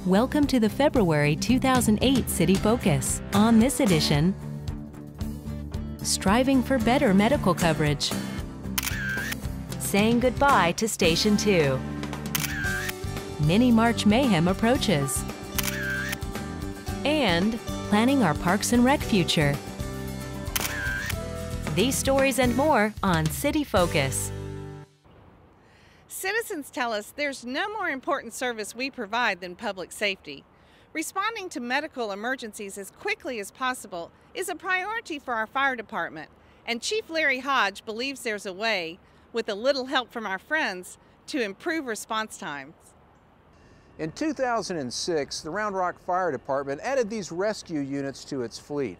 Welcome to the February 2008 City Focus. On this edition, striving for better medical coverage, saying goodbye to Station 2, mini March Mayhem approaches, and planning our Parks and Rec future. These stories and more on City Focus. Citizens tell us there's no more important service we provide than public safety. Responding to medical emergencies as quickly as possible is a priority for our fire department, and Chief Larry Hodge believes there's a way, with a little help from our friends, to improve response times. In 2006, the Round Rock Fire Department added these rescue units to its fleet.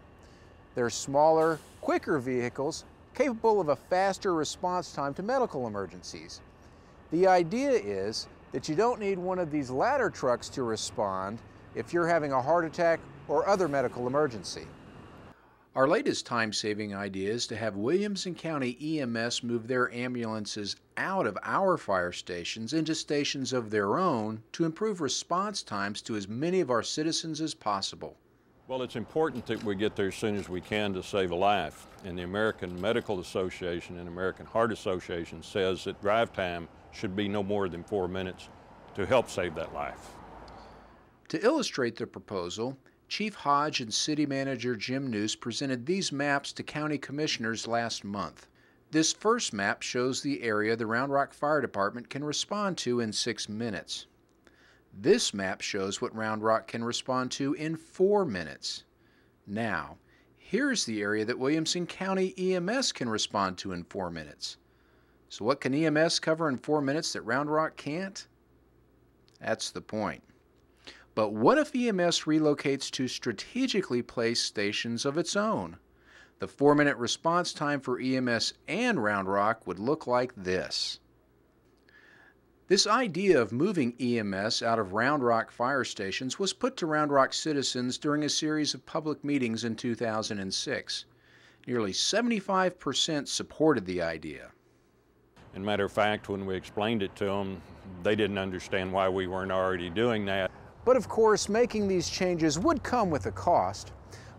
They're smaller, quicker vehicles capable of a faster response time to medical emergencies. The idea is that you don't need one of these ladder trucks to respond if you're having a heart attack or other medical emergency. Our latest time-saving idea is to have Williamson County EMS move their ambulances out of our fire stations into stations of their own to improve response times to as many of our citizens as possible. Well, it's important that we get there as soon as we can to save a life. And the American Medical Association and American Heart Association says that drive time should be no more than 4 minutes to help save that life. To illustrate the proposal, Chief Hodge and City Manager Jim Noose presented these maps to county commissioners last month. This first map shows the area the Round Rock Fire Department can respond to in 6 minutes. This map shows what Round Rock can respond to in 4 minutes. Now, here's the area that Williamson County EMS can respond to in 4 minutes. So what can EMS cover in 4 minutes that Round Rock can't? That's the point. But what if EMS relocates to strategically placed stations of its own? The 4-minute response time for EMS and Round Rock would look like this. This idea of moving EMS out of Round Rock fire stations was put to Round Rock citizens during a series of public meetings in 2006. Nearly 75% supported the idea. As a matter of fact, when we explained it to them, they didn't understand why we weren't already doing that. But of course, making these changes would come with a cost.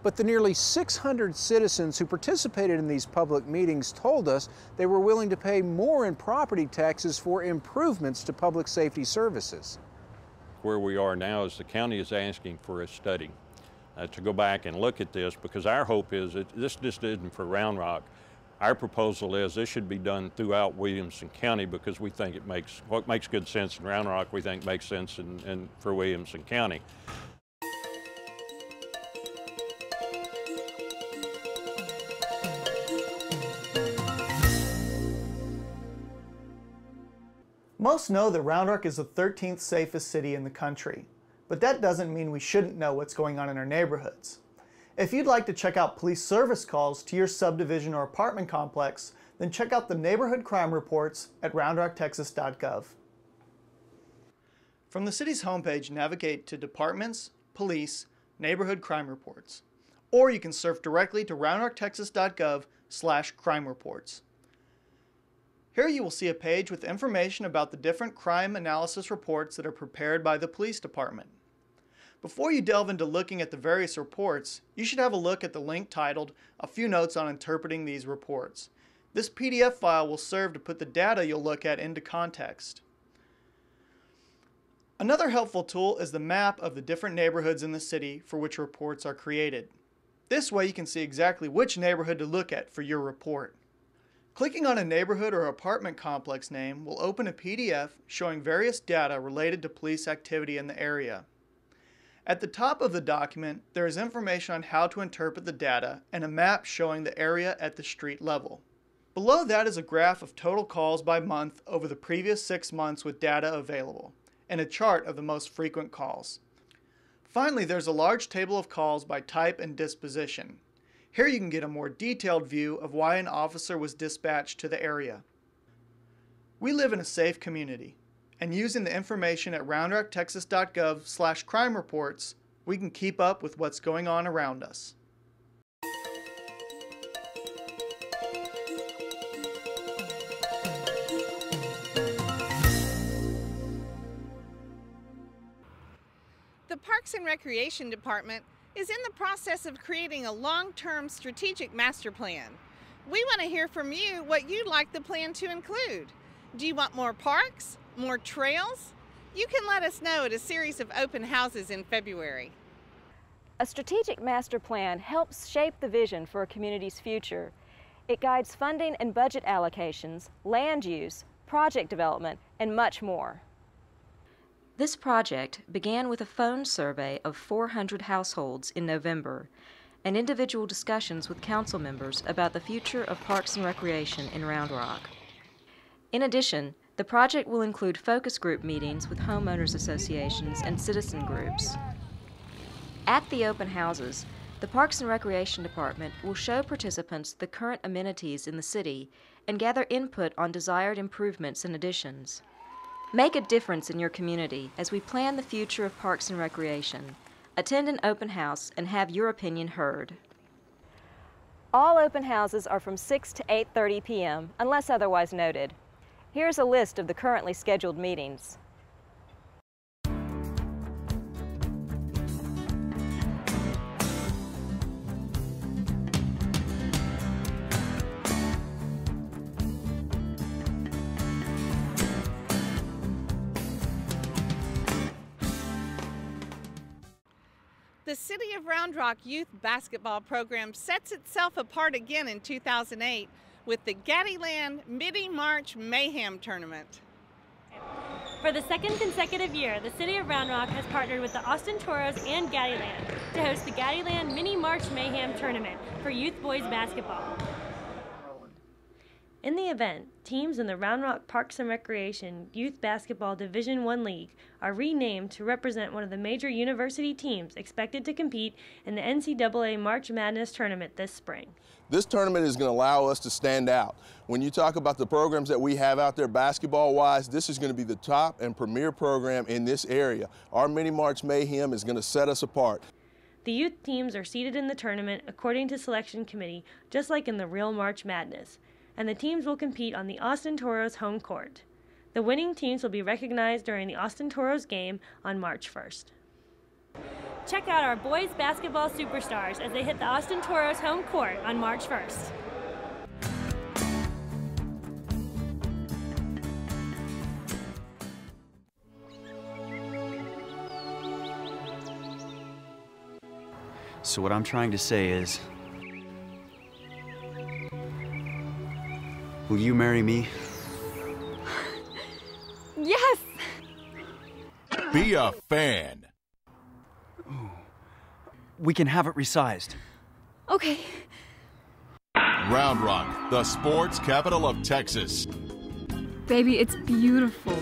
But the nearly 600 citizens who participated in these public meetings told us they were willing to pay more in property taxes for improvements to public safety services. Where we are now is the county is asking for a study to go back and look at this, because our hope is that this just isn't for Round Rock. Our proposal is this should be done throughout Williamson County, because we think what makes good sense in Round Rock, we think makes sense for Williamson County. Most know that Round Rock is the 13th safest city in the country, but that doesn't mean we shouldn't know what's going on in our neighborhoods. If you'd like to check out police service calls to your subdivision or apartment complex, then check out the neighborhood crime reports at roundrocktexas.gov. From the city's homepage, navigate to Departments, Police, Neighborhood Crime Reports, or you can surf directly to roundrocktexas.gov/crime reports. Here you will see a page with information about the different crime analysis reports that are prepared by the police department. Before you delve into looking at the various reports, you should have a look at the link titled "A Few Notes on Interpreting These Reports." This PDF file will serve to put the data you'll look at into context. Another helpful tool is the map of the different neighborhoods in the city for which reports are created. This way you can see exactly which neighborhood to look at for your report. Clicking on a neighborhood or apartment complex name will open a PDF showing various data related to police activity in the area. At the top of the document, there is information on how to interpret the data and a map showing the area at the street level. Below that is a graph of total calls by month over the previous 6 months with data available, and a chart of the most frequent calls. Finally, there's a large table of calls by type and disposition. Here you can get a more detailed view of why an officer was dispatched to the area. We live in a safe community, and using the information at roundrocktexas.gov/crime reports, we can keep up with what's going on around us. and Recreation Department is in the process of creating a long-term strategic master plan. We want to hear from you what you'd like the plan to include. Do you want more parks, more trails? You can let us know at a series of open houses in February. A strategic master plan helps shape the vision for a community's future. It guides funding and budget allocations, land use, project development, and much more. This project began with a phone survey of 400 households in November and individual discussions with council members about the future of parks and recreation in Round Rock. In addition, the project will include focus group meetings with homeowners associations and citizen groups. At the open houses, the Parks and Recreation Department will show participants the current amenities in the city and gather input on desired improvements and additions. Make a difference in your community as we plan the future of parks and recreation. Attend an open house and have your opinion heard. All open houses are from 6 to 8:30 p.m. unless otherwise noted. Here's a list of the currently scheduled meetings. The City of Round Rock Youth Basketball Program sets itself apart again in 2008 with the Gaddyland Mini-March Mayhem Tournament. For the second consecutive year, the City of Round Rock has partnered with the Austin Toros and Gaddyland to host the Gaddyland Mini-March Mayhem Tournament for youth boys basketball. In the event, teams in the Round Rock Parks and Recreation Youth Basketball Division I League are renamed to represent one of the major university teams expected to compete in the NCAA March Madness tournament this spring. This tournament is going to allow us to stand out. When you talk about the programs that we have out there basketball-wise, this is going to be the top and premier program in this area. Our Mini March Mayhem is going to set us apart. The youth teams are seeded in the tournament according to selection committee, just like in the real March Madness, and the teams will compete on the Austin Toros home court. The winning teams will be recognized during the Austin Toros game on March 1st. Check out our boys basketball superstars as they hit the Austin Toros home court on March 1st. So what I'm trying to say is, will you marry me? Yes! Be a fan. We can have it resized. Okay. Round Rock, the sports capital of Texas. Baby, it's beautiful.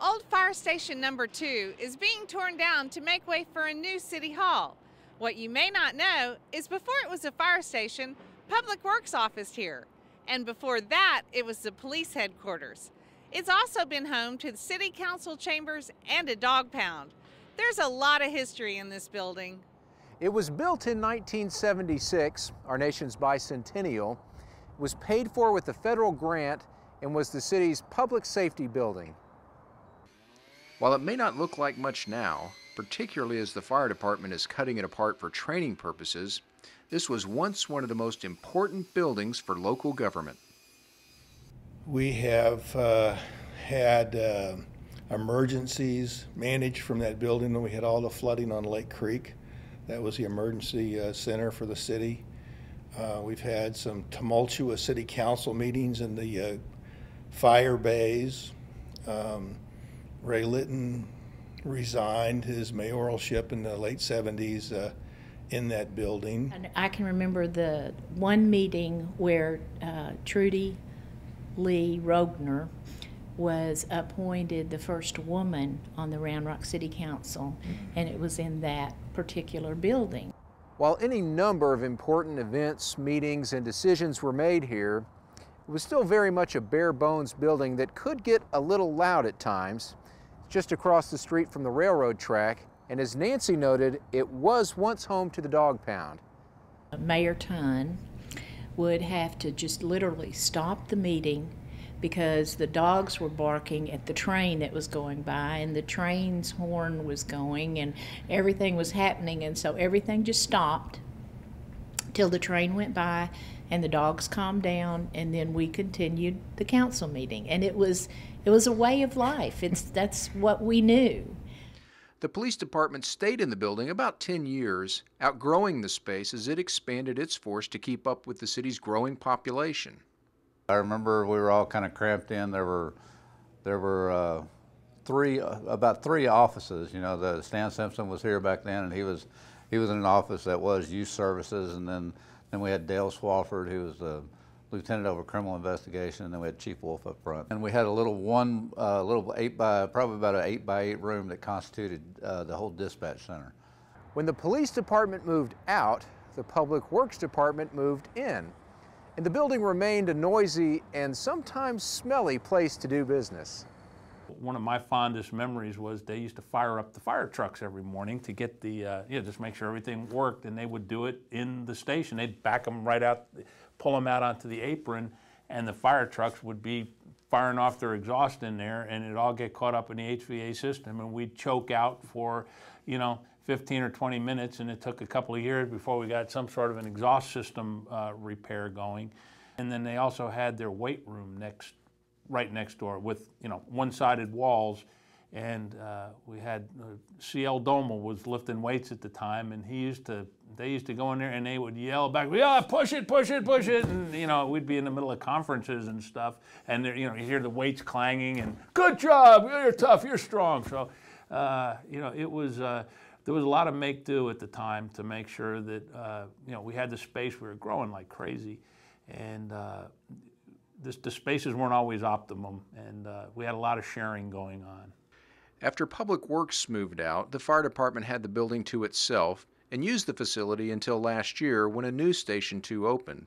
Old Fire Station number 2 is being torn down to make way for a new city hall. What you may not know is before it was a fire station, Public Works office here. And before that, it was the police headquarters. It's also been home to the city council chambers and a dog pound. There's a lot of history in this building. It was built in 1976, our nation's bicentennial. It was paid for with a federal grant and was the city's public safety building. While it may not look like much now, particularly as the fire department is cutting it apart for training purposes, this was once one of the most important buildings for local government. We have had emergencies managed from that building when we had all the flooding on Lake Creek. That was the emergency center for the city. We've had some tumultuous city council meetings in the fire bays. Ray Litton resigned his mayoralship in the late 70s in that building. And I can remember the one meeting where Trudy Lee Rogner was appointed the first woman on the Round Rock City Council, and it was in that particular building. While any number of important events, meetings, and decisions were made here, it was still very much a bare-bones building that could get a little loud at times. Just across the street from the railroad track, and as Nancy noted, it was once home to the dog pound. Mayor Tunn would have to just literally stop the meeting, because the dogs were barking at the train that was going by, and the train's horn was going, and everything was happening, and so everything just stopped till the train went by and the dogs calmed down, and then we continued the council meeting. And it was a way of life. That's what we knew. The police department stayed in the building about 10 years, outgrowing the space as it expanded its force to keep up with the city's growing population. I remember we were all kind of cramped in. There were about three offices. You know, Stan Simpson was here back then, and he was in an office that was youth services, and then we had Dale Swafford, who was the lieutenant over criminal investigation, and then we had Chief Wolf up front. And we had a little probably about an 8x8 room that constituted the whole dispatch center. When the police department moved out, the public works department moved in, and the building remained a noisy and sometimes smelly place to do business. One of my fondest memories was they used to fire up the fire trucks every morning to get the, just make sure everything worked, and they would do it in the station. They'd back them right out, pull them out onto the apron, and the fire trucks would be firing off their exhaust in there, and it'd all get caught up in the HVA system, and we'd choke out for, 15 or 20 minutes, and it took a couple of years before we got some sort of an exhaust system repair going. And then they also had their weight room right next door with, one-sided walls, and we had C.L. Domel was lifting weights at the time, and they used to go in there and they would yell back, "Yeah, push it, push it, push it," and we'd be in the middle of conferences and stuff, and you hear the weights clanging, and "Good job, you're tough, you're strong." So, it was there was a lot of make-do at the time to make sure that we had the space. We were growing like crazy, and the spaces weren't always optimum, and we had a lot of sharing going on. After Public Works moved out, the fire department had the building to itself and used the facility until last year when a news station 2 opened.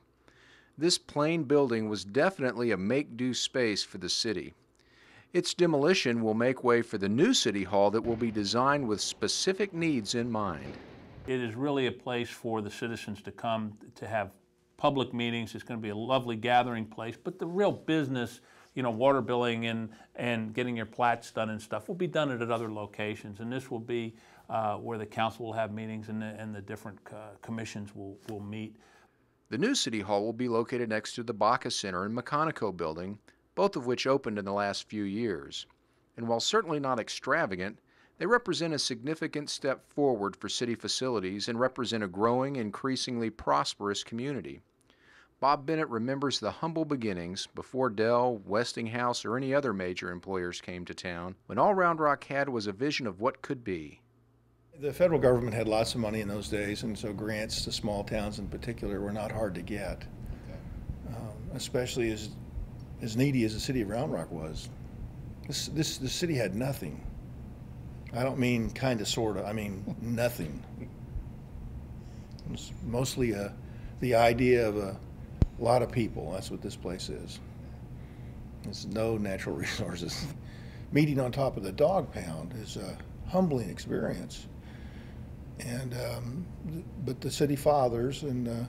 This plain building was definitely a make-do space for the city. Its demolition will make way for the new city hall that will be designed with specific needs in mind. It is really a place for the citizens to come to have public meetings. It's going to be a lovely gathering place, but the real business, water billing and getting your plats done and stuff will be done at other locations, and this will be where the council will have meetings and the different commissions will meet. The new city hall will be located next to the Baca Center and McConico building, both of which opened in the last few years. And while certainly not extravagant, they represent a significant step forward for city facilities and represent a growing, increasingly prosperous community. Bob Bennett remembers the humble beginnings before Dell, Westinghouse, or any other major employers came to town, when all Round Rock had was a vision of what could be. The federal government had lots of money in those days, and so grants to small towns in particular were not hard to get, especially as needy as the city of Round Rock was. The city had nothing. I don't mean kind of, sort of, I mean nothing. It was mostly the idea of a lot of people. That's what this place is. There's no natural resources. Meeting on top of the dog pound is a humbling experience. And but the city fathers, and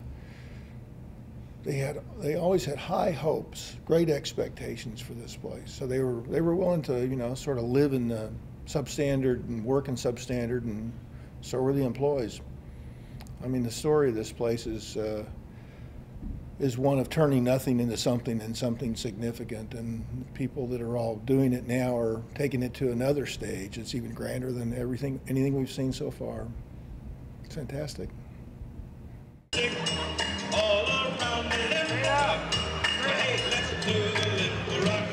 they always had high hopes, great expectations for this place. So they were willing to sort of live in the substandard and work in substandard, and so were the employees. I mean, the story of this place is one of turning nothing into something and something significant, and people that are all doing it now are taking it to another stage. It's even grander than anything we've seen so far. It's fantastic. All around me, let's do the rock.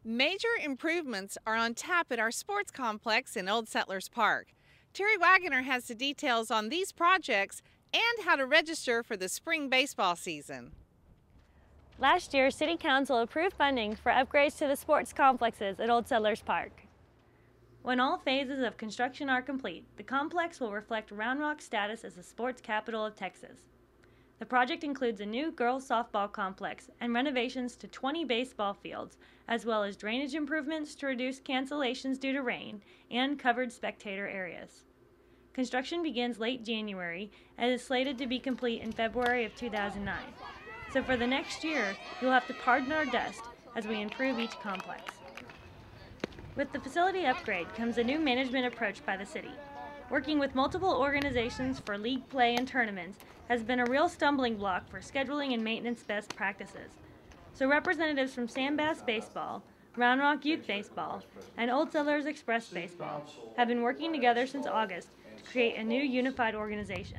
Major improvements are on tap at our sports complex in Old Settlers Park. Terry Wagoner has the details on these projects and how to register for the spring baseball season. Last year, City Council approved funding for upgrades to the sports complexes at Old Settlers Park. When all phases of construction are complete, the complex will reflect Round Rock's status as the sports capital of Texas. The project includes a new girls' softball complex and renovations to 20 baseball fields, as well as drainage improvements to reduce cancellations due to rain and covered spectator areas. Construction begins late January and is slated to be complete in February of 2009. So for the next year, you'll have to pardon our dust as we improve each complex. With the facility upgrade comes a new management approach by the city. Working with multiple organizations for league play and tournaments has been a real stumbling block for scheduling and maintenance best practices. So representatives from Sam Bass Baseball, Round Rock Youth Baseball, and Old Settlers Express Baseball have been working together since August to create a new unified organization.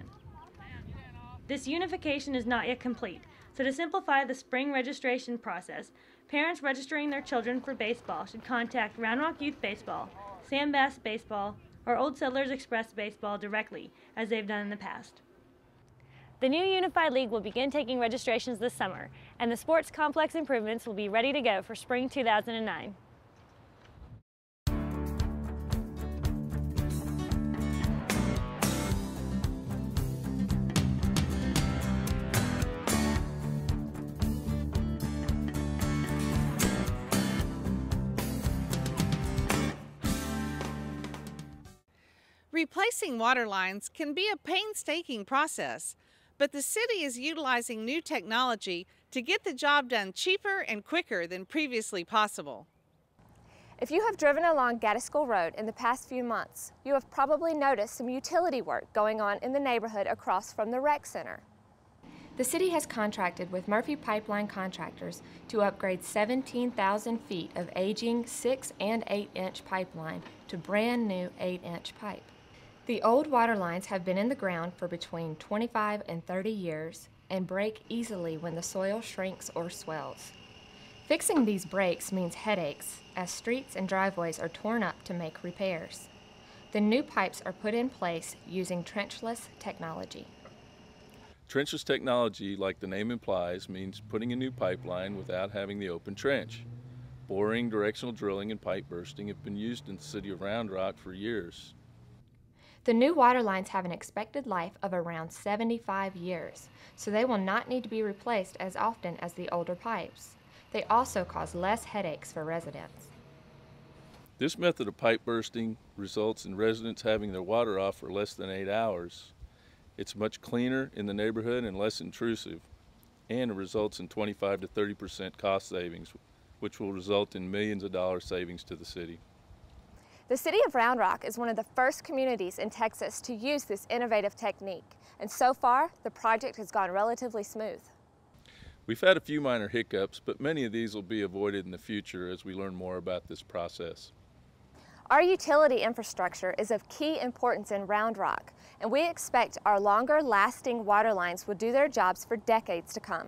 This unification is not yet complete, so to simplify the spring registration process, parents registering their children for baseball should contact Round Rock Youth Baseball, Sam Bass Baseball, or Old Settlers Express Baseball directly, as they've done in the past. The new Unified League will begin taking registrations this summer, and the sports complex improvements will be ready to go for spring 2009. Replacing water lines can be a painstaking process, but the city is utilizing new technology to get the job done cheaper and quicker than previously possible. If you have driven along Gaddiscoll Road in the past few months, you have probably noticed some utility work going on in the neighborhood across from the rec center. The city has contracted with Murphy Pipeline Contractors to upgrade 17,000 feet of aging 6 and 8-inch pipeline to brand new 8-inch pipe. The old water lines have been in the ground for between 25 and 30 years and break easily when the soil shrinks or swells. Fixing these breaks means headaches, as streets and driveways are torn up to make repairs. The new pipes are put in place using trenchless technology. Trenchless technology, like the name implies, means putting a new pipeline without having the open trench. Boring, directional drilling, and pipe bursting have been used in the city of Round Rock for years. The new water lines have an expected life of around 75 years, so they will not need to be replaced as often as the older pipes. They also cause less headaches for residents. This method of pipe bursting results in residents having their water off for less than 8 hours. It's much cleaner in the neighborhood and less intrusive, and it results in 25 to 30% cost savings, which will result in millions of dollars savings to the city. The city of Round Rock is one of the first communities in Texas to use this innovative technique, and so far, the project has gone relatively smooth. We've had a few minor hiccups, but many of these will be avoided in the future as we learn more about this process. Our utility infrastructure is of key importance in Round Rock, and we expect our longer-lasting water lines will do their jobs for decades to come.